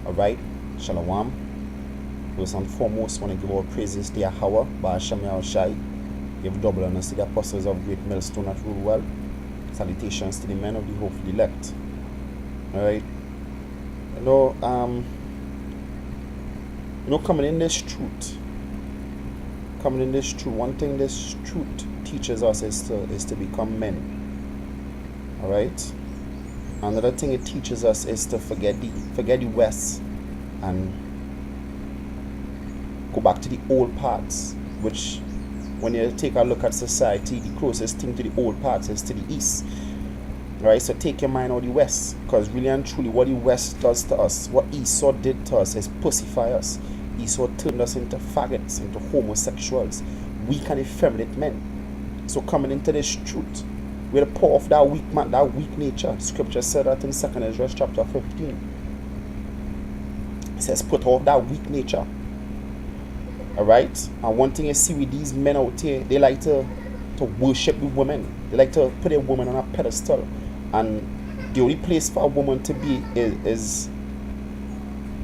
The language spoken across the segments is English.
Alright, Shalom. First and foremost, want to give all praises to Yahweh, Ba'ashem Yahushai. Give double honors to the apostles of great millstone that rule well. Salutations to the men of the hopefully elect. Alright. Coming in this truth, one thing this truth teaches us is to become men. Alright? Another thing it teaches us is to forget the West and go back to the old paths, which when you take a look at society, the closest thing to the old paths is to the East. Right? So take your mind out of the West, because really and truly what the West does to us, what Esau did to us, is pussify us. Esau turned us into faggots, into homosexuals, weak and effeminate men. So coming into this truth, we're the power of that weak man, that weak nature. Scripture said that in 2 Ezra chapter 15. It says, put off that weak nature. Alright? And one thing you see with these men out here, they like to worship the women. They like to put a woman on a pedestal. And the only place for a woman to be is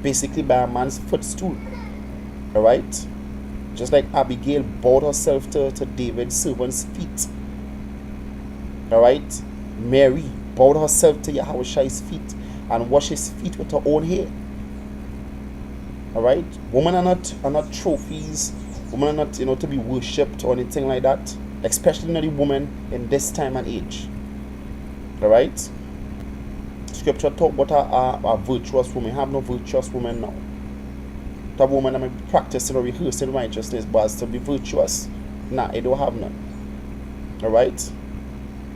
basically by a man's footstool. Alright? Just like Abigail bowed herself to David's servant's feet. Alright? Mary bowed herself to Yahushai's feet and washed his feet with her own hair. Alright? Women are not trophies. Women are not, to be worshipped or anything like that. Especially not the woman in this time and age. Alright? Scripture talk about a virtuous woman. Have no virtuous woman now. That woman that may be practicing or rehearsing righteousness, but as to be virtuous, nah, I don't have none. Alright?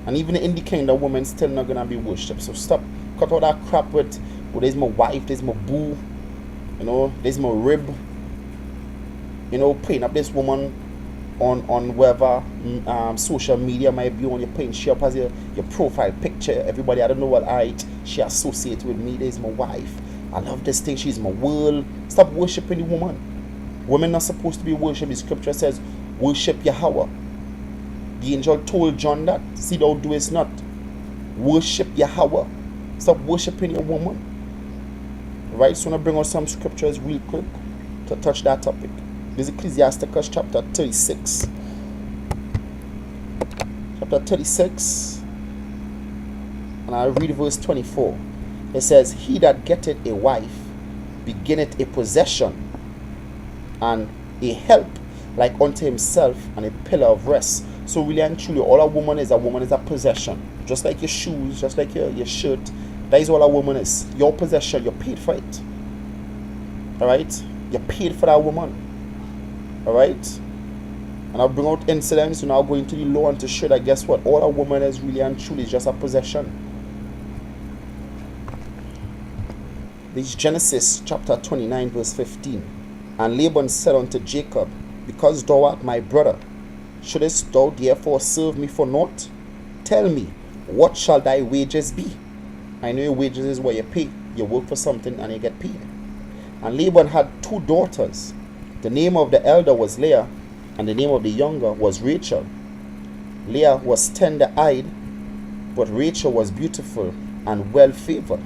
And even in the kind of woman still not gonna be worshipped. So stop, cut all that crap with, there's my wife, there's my boo, there's my rib. Putting up this woman on whatever social media might be on, you're putting she up as your profile picture. Everybody, I don't know what she associates with me. There's my wife. I love this thing, she's my world. Stop worshiping the woman. Women not supposed to be worshipped. The scripture says, worship Yahweh. The angel told John that. See, thou doest not. Worship Yahweh. Stop worshiping your woman. Right? So I'm going to bring out some scriptures real quick to touch that topic. This is Ecclesiasticus chapter 36. Chapter 36. And I'll read verse 24. It says, he that getteth a wife beginneth a possession and a help like unto himself and a pillar of rest. So really and truly, all a woman is a possession. Just like your shoes, just like your shirt. That is all a woman is. Your possession, you're paid for it. Alright? You're paid for that woman. Alright? And I'll bring out incidents, I'll go into the law and to show that guess what? All a woman is really and truly is just a possession. This is Genesis chapter 29 verse 15. And Laban said unto Jacob, because thou art my brother, shouldest thou therefore serve me for naught? Tell me, what shall thy wages be? I know your wages is what you pay. You work for something and you get paid. And Laban had 2 daughters. The name of the elder was Leah, and the name of the younger was Rachel. Leah was tender-eyed, but Rachel was beautiful and well-favored.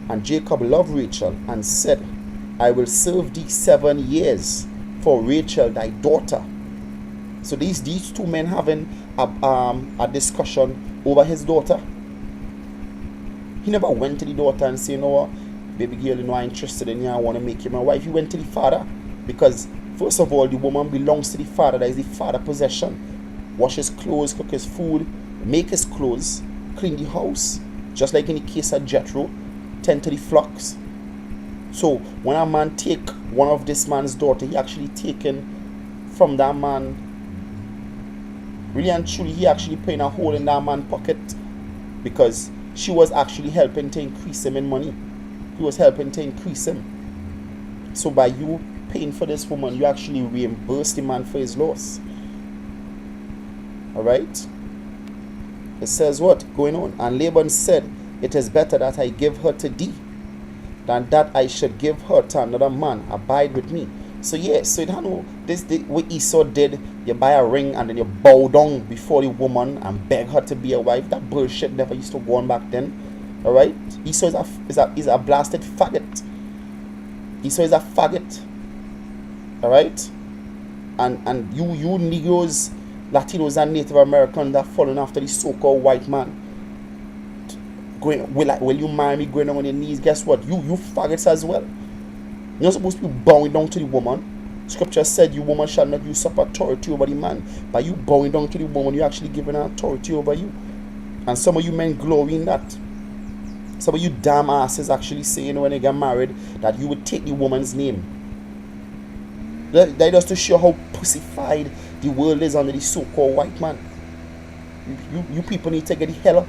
And Jacob loved Rachel and said, I will serve thee 7 years for Rachel thy daughter. So these 2 men having a discussion over his daughter. He never went to the daughter and said, you know what, baby girl, I'm interested in you, I want to make you my wife. He went to the father, because first of all, the woman belongs to the father. That is the father's possession. Wash his clothes, cook his food, make his clothes, clean the house. Just like in the case of Jethro, tend to the flocks. So when a man take one of this man's daughter, he actually taken from that man. Really and truly, he actually putting a hole in that man's pocket, because she was actually helping to increase him in money. He was helping to increase him. So by you paying for this woman, you actually reimburse the man for his loss. Alright? It says what? Going on. And Laban said, it is better that I give her to thee, than that I should give her to another man. Abide with me. So yes, so you don't know what Esau did. You buy a ring and then you bow down before the woman and beg her to be a wife. That bullshit never used to go on back then. Alright? Esau is a blasted faggot. Esau is a faggot. Alright? And you Negroes, Latinos and Native Americans that following after the so-called white man, will you marry me going on your knees? Guess what? You faggots as well. You're not supposed to be bowing down to the woman. Scripture said, you woman shall not usurp authority over the man. By you bowing down to the woman, you're actually giving her authority over you. And some of you men glory in that. Some of you damn asses actually saying when they get married that you would take the woman's name. That just to show how pussified the world is under the so-called white man. You people need to get the hell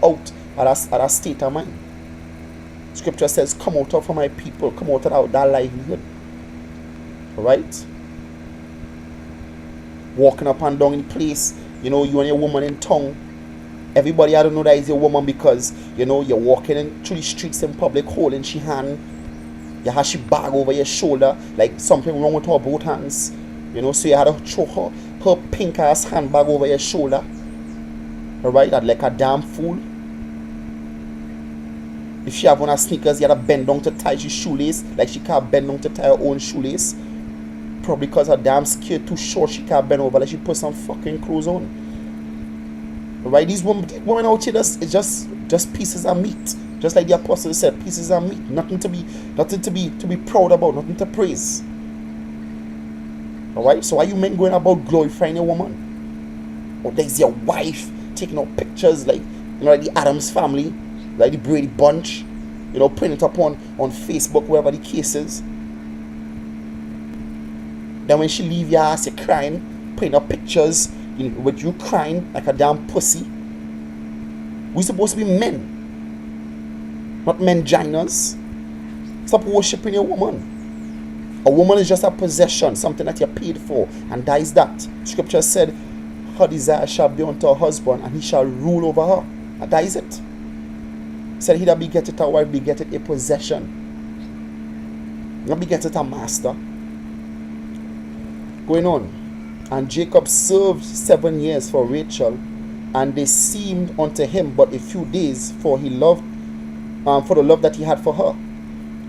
out of that state of mind. Scripture says, come out of my people, come out of that livelihood. Alright? Walking up and down in place, you and your woman in tongue. Everybody I don't know that is your woman because, you're walking through the streets in public holding she hand. You have she bag over your shoulder like something wrong with her both hands. So you had to throw her pink ass handbag over your shoulder. Alright? That like a damn fool. If she have on her sneakers, you had to bend down to tie your shoelace like she can't bend down to tie her own shoelace. Probably because her damn skirt too short, she can't bend over like she put some fucking clothes on. Alright, these women out here, it's just pieces of meat. Just like the apostle said, pieces of meat. Nothing to be proud about, nothing to praise. Alright, so why you men going about glorifying a woman? Or there's your wife taking out pictures like the Addams family, like the Brady Bunch, putting it up on Facebook, wherever the case is. Then when she leave your ass, you're crying, putting up pictures with you crying like a damn pussy. We're supposed to be men, not menginas. Stop worshiping your woman. A woman is just a possession, something that you're paid for, and that is that. Scripture said, her desire shall be unto her husband, and he shall rule over her. And that is it. Said he that begetteth a wife begetteth a possession. Not begetteth a master. Going on. And Jacob served 7 years for Rachel, and they seemed unto him but a few days, for the love that he had for her.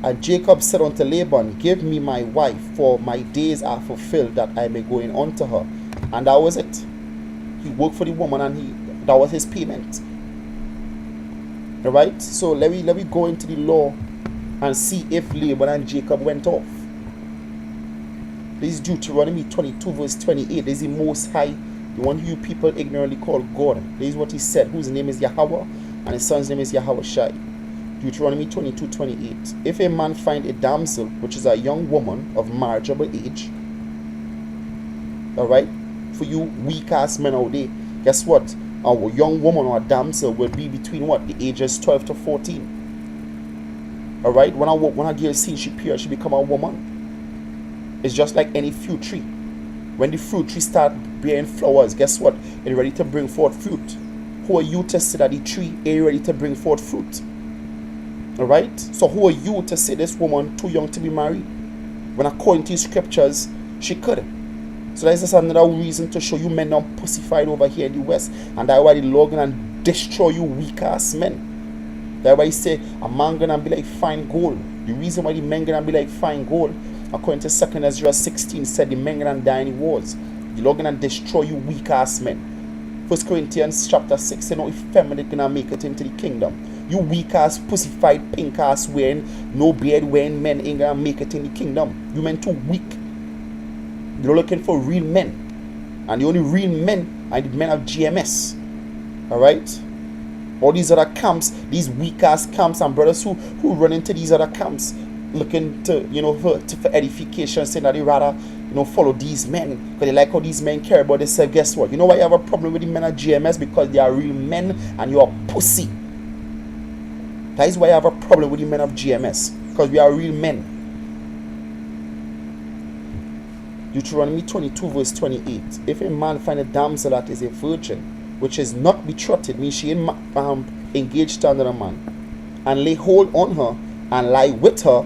And Jacob said unto Laban, give me my wife, for my days are fulfilled, that I may go in unto her. And that was it. He worked for the woman, and that was his payment. Alright, so let me go into the law and see if Laban and Jacob went off. This is Deuteronomy 22 verse 28. This is the Most High, the one who you people ignorantly call God. This is what he said, whose name is Yahweh, and his son's name is Yahushai. Deuteronomy 22, 28. If a man find a damsel, which is a young woman of marriageable age, alright, for you weak ass men out there, guess what? A young woman or a damsel will be between what? The ages 12 to 14. Alright, when a girl sees she pure, she become a woman. It's just like any fruit tree. When the fruit tree start bearing flowers, guess what? It's ready to bring forth fruit. Who are you to say that the tree is ready to bring forth fruit? Alright? So who are you to say this woman too young to be married? When according to scriptures, she could. So that's just another reason to show you men not pussified over here in the West. And that's why the Lord gonna destroy you weak ass men. That's why he say a man gonna be like fine gold. The reason why the men gonna be like fine gold, according to 2 Ezra 16, said the men gonna die in the wars. The Lord gonna destroy you weak ass men. 1 Corinthians chapter 6 said no effeminate gonna make it into the kingdom. You weak ass, pussified, pink ass wearing, no beard wearing men ain't gonna make it in the kingdom. You men too weak. You're looking for real men. And the only real men are the men of GMS. Alright? All these other camps, these weak ass camps and brothers who run into these other camps looking to, for edification, saying that they rather, follow these men because they like how these men care about themselves. Guess what? You know why you have a problem with the men of GMS? Because they are real men and you are pussy. That is why I have a problem with the men of GMS, because we are real men. Deuteronomy 22 verse 28. If a man find a damsel that is a virgin, which is not betrothed, means she ain't engaged to another man, and lay hold on her and lie with her.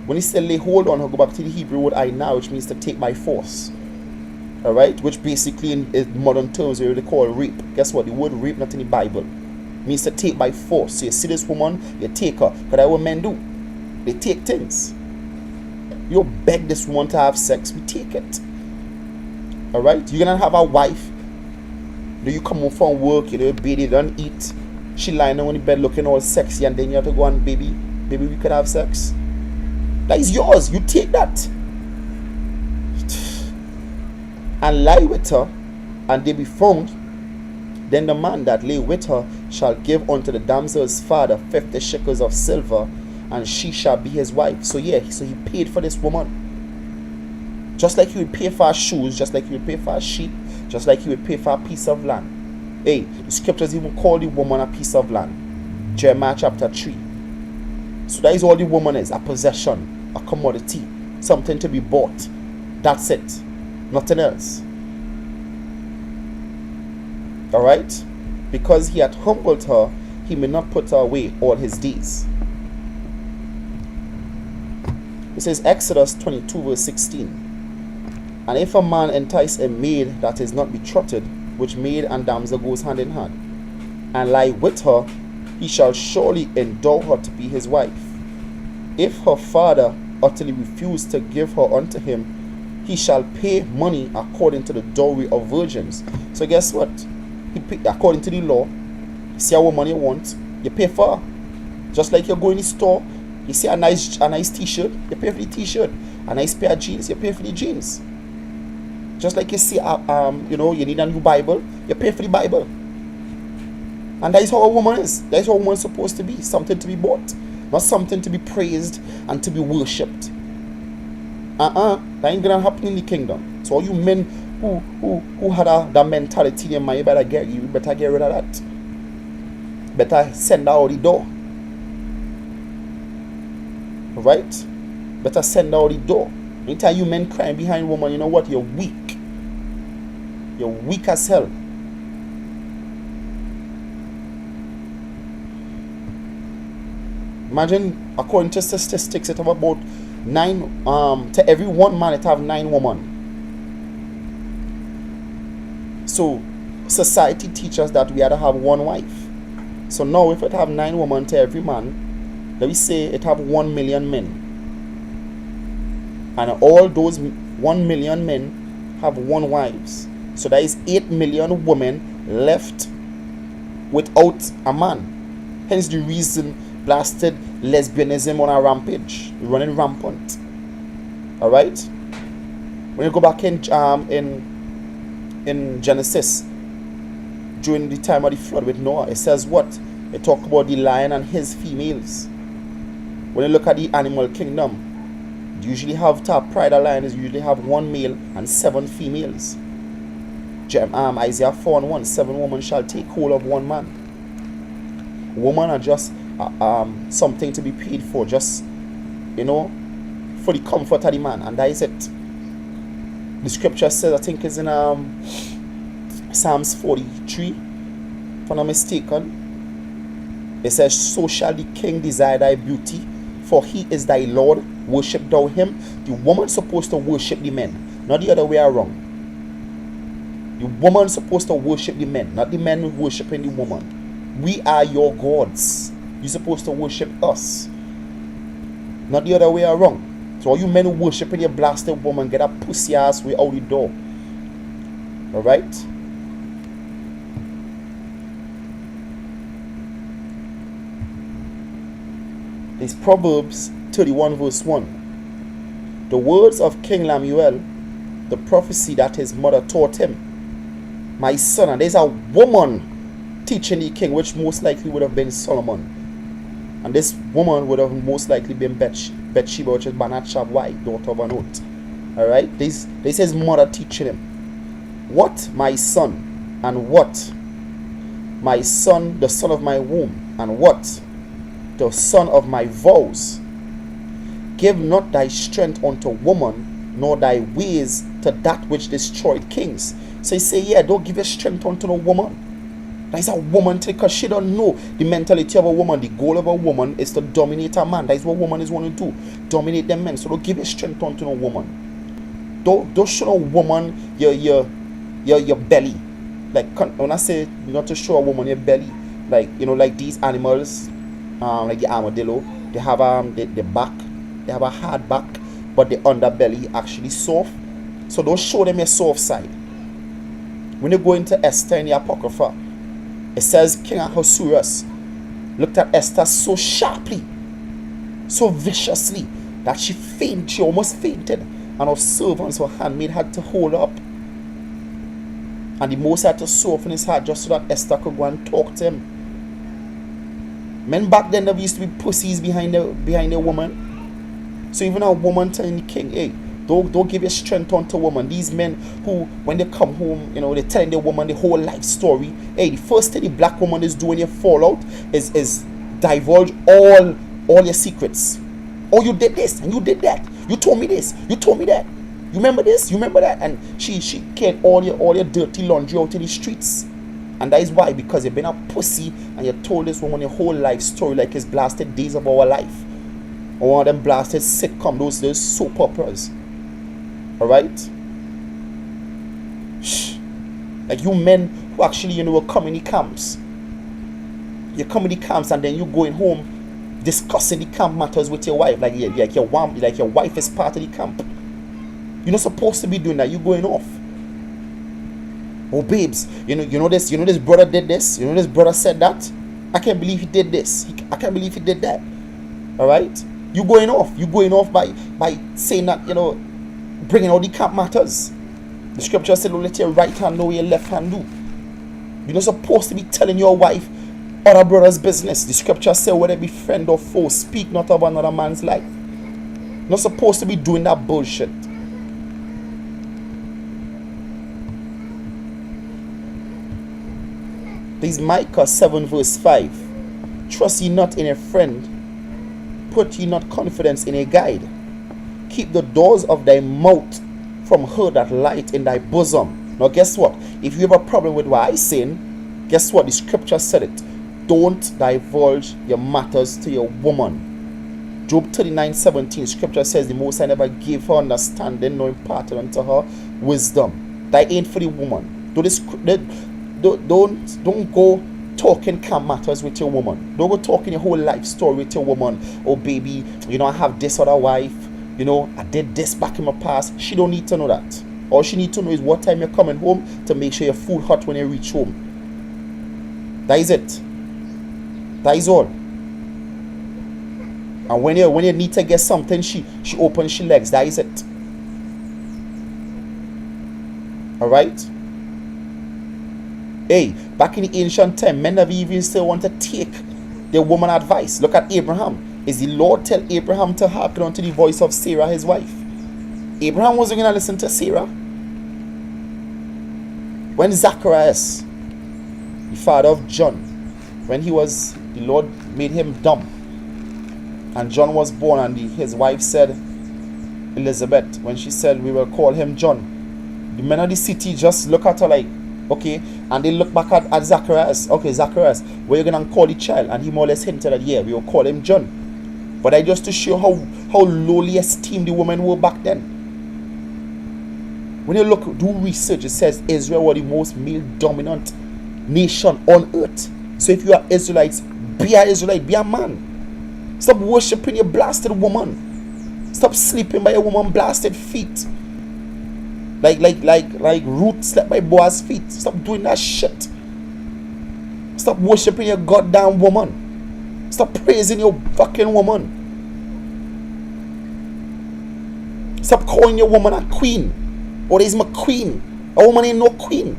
When he said lay hold on her, go back to the Hebrew word ainah, which means to take by force. Alright, which basically in modern terms we really call rape. Guess what? The word rape not in the Bible. Means to take by force. So you see this woman, you take her. Because that's what men do. They take things. You beg this woman to have sex, we take it. Alright? You're gonna have a wife. You come home from work, baby don't eat. She lying on the bed looking all sexy, and then you have to go and baby, we could have sex. That is yours. You take that. And lie with her, and they be found. Then the man that lay with her shall give unto the damsel's father 50 shekels of silver, and she shall be his wife. So he paid for this woman. Just like you would pay for her shoes, just like you would pay for her sheep, just like you would pay for a piece of land. Hey, the scriptures even call the woman a piece of land. Jeremiah chapter 3. So that is all the woman is, a possession, a commodity, something to be bought. That's it. Nothing else. Alright? Because he had humbled her, he may not put her away all his days. It says Exodus 22 verse 16. And if a man entice a maid that is not betrothed, which maid and damsel goes hand in hand, and lie with her, he shall surely endow her to be his wife. If her father utterly refuse to give her unto him, he shall pay money according to the dowry of virgins. So guess what? According to the law, you see how much money you want, you pay for her. Just like you go in the store, you see a nice t-shirt, you pay for the t-shirt. A nice pair of jeans, you pay for the jeans. Just like you see you need a new Bible, you pay for the Bible. And that is how a woman is. That is how a woman is supposed to be. Something to be bought, not something to be praised and to be worshipped. That ain't gonna happen in the kingdom. So all you men who had that mentality in your mind, you better get rid of that. Better send her out the door. Right? Better send her out the door. Anytime you men crying behind woman, you know what? You're weak. You're weak as hell. Imagine, according to statistics, it have about 9 to every 1 man it have 9 women. So society teaches that we had to have 1 wife. So now if it have 9 women to every man, let me say it have 1 million men. And all those 1 million men have 1 wives. So that is 8 million women left without a man. Hence the reason blasted lesbianism on a rampage, running rampant. Alright? When you go back in Genesis, during the time of the flood with Noah, it says what? It talk about the lion and his females. When you look at the animal kingdom, you usually have top pride of lions, usually have 1 male and 7 females. Isaiah 4:1, 7 women shall take hold of 1 man. Women are just something to be paid for, just for the comfort of the man, and that is it. The scripture says, I think it's in Psalms 43, if I'm not mistaken. It says, so shall the king desire thy beauty, for he is thy Lord, worship thou him. The woman's supposed to worship the men, not the other way around. The woman's supposed to worship the men, not the men worshiping the woman. We are your gods. You're supposed to worship us, not the other way around. So all you men who worship your blasted woman, get a pussy ass way out the door. Alright? It's Proverbs 31 verse 1. The words of King Lemuel, the prophecy that his mother taught him. My son, and there's a woman teaching the king, which most likely would have been Solomon. And this woman would have most likely been Bathsheba, which is Banach's wife, daughter of Anot. Alright? This is his mother teaching him. What, my son, and what? My son, the son of my womb, and what? The son of my vows. Give not thy strength unto woman, nor thy ways to that which destroyed kings. So he say, yeah, don't give your strength unto no woman. That is a woman thing, because she don't know the mentality of a woman. The goal of a woman is to dominate a man. That is what woman is want to do. Dominate them men. So don't give your strength unto no woman. Don't show a woman your belly. Like when I say not to show a woman your belly, like like these animals, like the armadillo, they have the back, they have a hard back, but the underbelly actually soft. So don't show them your soft side. When you go into Esther in the Apocrypha, it says King Ahasuerus looked at Esther so sharply, so viciously, that she almost fainted, and her servants, her handmaid, had to hold her up. And the Most had to soften his heart just so that Esther could go and talk to him. Men back then, there used to be pussies behind the woman. So even a woman telling the king, hey, don't give your strength unto woman. These men who, when they come home, they're telling the woman the whole life story. Hey, the first thing the black woman is doing, you fall out, is divulge all your secrets. Oh, you did this and you did that. You told me this. You told me that. You remember this? You remember that? And she carried all your dirty laundry out in the streets. And that is why, because you've been a pussy and you told this woman your whole life story like it's blasted Days of Our Life. Or one of them blasted sitcom, those soap operas. Alright? Like you men who actually, will come in the camps. You come in the camps and then you going home discussing the camp matters with your wife. Like your wife is part of the camp. You're not supposed to be doing that. You're going off. Oh, babes, you know this brother did this. You know this brother said that. I can't believe he did this. I can't believe he did that. All right? You're going off. You're going off by saying that, bringing all the camp matters. The scripture said, let your right hand know what your left hand do. You're not supposed to be telling your wife other brother's business. The scripture said, whether it be friend or foe, speak not of another man's life. You're not supposed to be doing that bullshit. This is Micah 7 verse 5. Trust ye not in a friend, put ye not confidence in a guide. Keep the doors of thy mouth from her that light in thy bosom. Now guess what? If you have a problem with what I saying, guess what? The scripture said it. Don't divulge your matters to your woman. Job 39:17, scripture says the Most High never gave her understanding nor imparted unto her wisdom. That ain't for the woman. Don't go talking camp matters with your woman. Don't go talking your whole life story with your woman. Oh baby, I have this other wife. I did this back in my past. She don't need to know that. All she need to know is what time you're coming home to make sure your food hot when you reach home. That is it. That is all. And when you need to get something, she opens she legs. That is it. Alright? Hey, back in the ancient time, men never even still want to take their woman advice. Look at Abraham. Is the Lord tell Abraham to hearken unto the voice of Sarah, his wife? Abraham wasn't going to listen to Sarah. When Zacharias, the father of John, when the Lord made him dumb, and John was born, and his wife said, Elizabeth, when she said, we will call him John, the men of the city just look at her like, okay, and they look back at Zacharias. Okay, Zacharias, where you going to call the child? And he more or less hinted that, yeah, we will call him John. But I just to show how lowly esteemed the women were back then. When you do research, it says Israel was the most male dominant nation on earth. So if you are Israelites, be an Israelite, be a man. Stop worshipping your blasted woman. Stop sleeping by a woman blasted feet. Like Ruth slept by Boaz's feet. Stop doing that shit. Stop worshipping your goddamn woman. Stop praising your fucking woman. Stop calling your woman a queen. Or is my queen. A woman ain't no queen.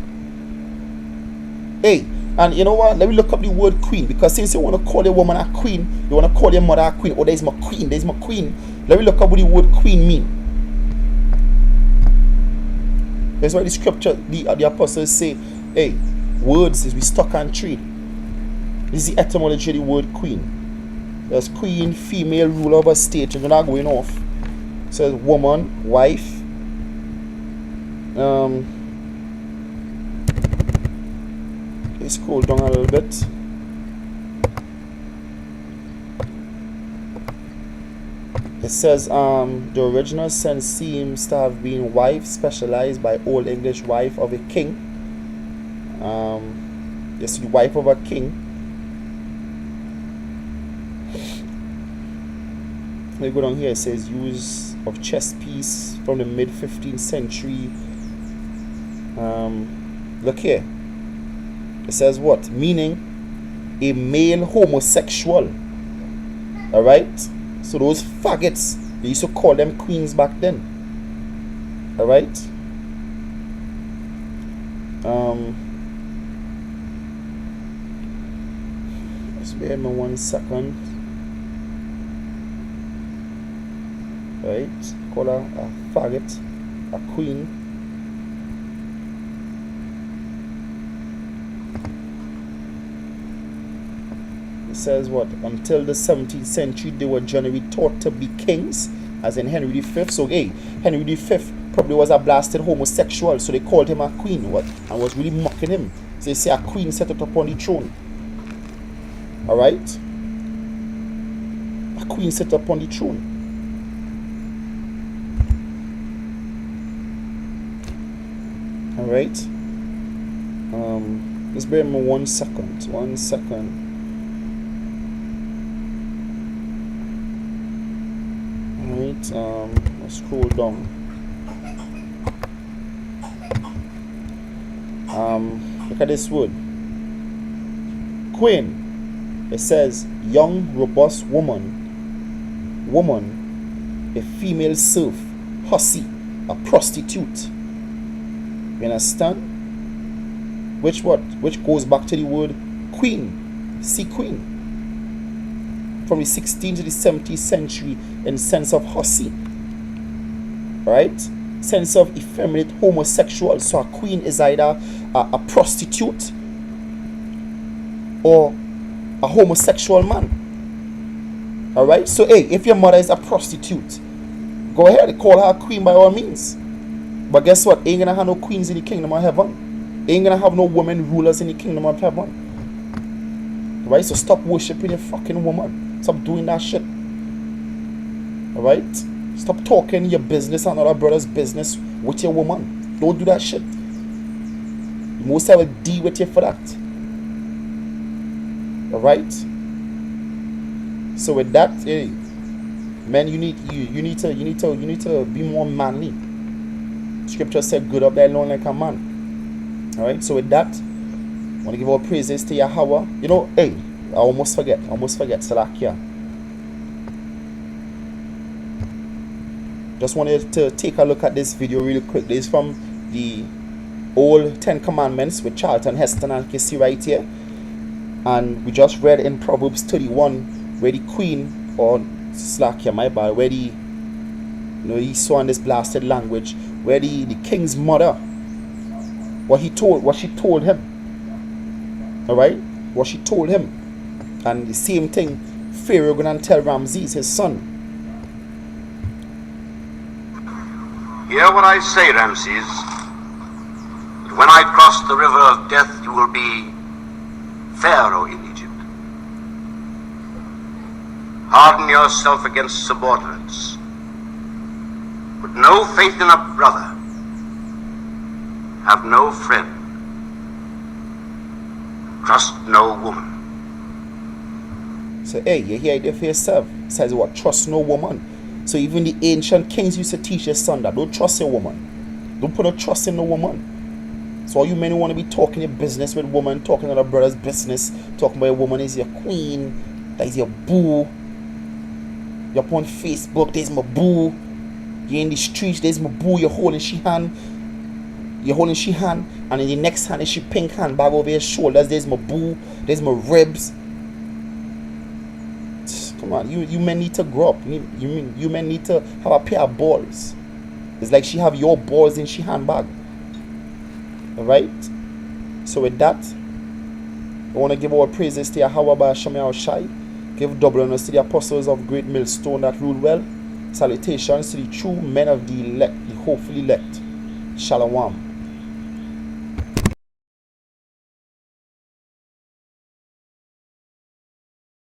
Hey, and you know what? Let me look up the word queen. Because since you want to call your woman a queen, you want to call your mother a queen. Oh, there's my queen. There's my queen. Let me look up what the word queen mean. That's why the scripture, the apostles say, hey, words is we stuck on tree. This is the etymology of the word queen. There's queen, female, ruler of a state. You're not going off. It says woman, wife. Let's scroll down a little bit. It says the original sense seems to have been wife, specialized by Old English wife of a king. Yes, the wife of a king. Let me go down here. It says use of chess piece from the mid 15th century. Look here. It says what? Meaning a male homosexual. Alright? So those faggots, they used to call them queens back then. Alright? Just bear me 1 second. Right? Call her a faggot, a queen. It says what? Until the 17th century, they were generally thought to be kings, as in Henry V. So, hey, Henry V probably was a blasted homosexual, so they called him a queen, what? And was really mocking him. So they say a queen set it upon the throne. Alright? A queen set upon the throne. Alright? Let's bear in mind 1 second. 1 second. Let's scroll down. Look at this word. Queen. It says young, robust woman. Woman, a female serf, hussy, a prostitute. You understand? Which what? Which goes back to the word queen. See, queen. From the 16th to the 17th century in sense of hussy. Right? Sense of effeminate homosexual. So a queen is either a prostitute or a homosexual man. Alright? So hey, if your mother is a prostitute, go ahead, call her a queen by all means. But guess what? Ain't gonna have no queens in the kingdom of heaven. Ain't gonna have no women rulers in the kingdom of heaven. Right? So stop worshiping a fucking woman. Stop doing that shit. Alright? Stop talking your business and other brother's business with your woman. Don't do that shit. The Most High will deal with you for that. Alright? So with that, hey, man, you need to be more manly. Scripture said, "Good up thy alone like a man." Alright, so with that, I want to give all praises to Yahweh. You know, hey, I almost forget, Salakia. Just wanted to take a look at this video really quick. This is from the old 10 Commandments with Charlton Heston, and you can see right here. And we just read in Proverbs 31 where the queen, or Salakia, my bad, where the, you know, he saw in this blasted language, where the king's mother, what she told him. Alright? What she told him. And the same thing Pharaoh gonna tell Ramses, his son. Hear what I say, Ramses. That when I cross the river of death, you will be Pharaoh in Egypt. Harden yourself against subordinates. Put no faith in a brother. Have no friend. Trust no woman. So hey, you hear it for yourself. It says what? Trust no woman. So even the ancient kings used to teach their son that don't trust a woman. Don't put a trust in no woman. So all you men who want to be talking your business with woman, talking to their brother's business, talking about a woman is your queen, that is your boo. You're up on Facebook, there's my boo. You're in the streets, there's my boo. You're holding she hand, and in the next hand is she pink handbag over your shoulders. There's my boo, there's my ribs. Come on, you men need to grow up. You men need to have a pair of balls. It's like she have your balls in she handbag. Alright? So with that, I want to give our praises to Yahweh by Hashem Yahushai. Give double honors to the apostles of Great Millstone that rule well. Salutations to the true men of the elect, the hopefully elect. Shalom.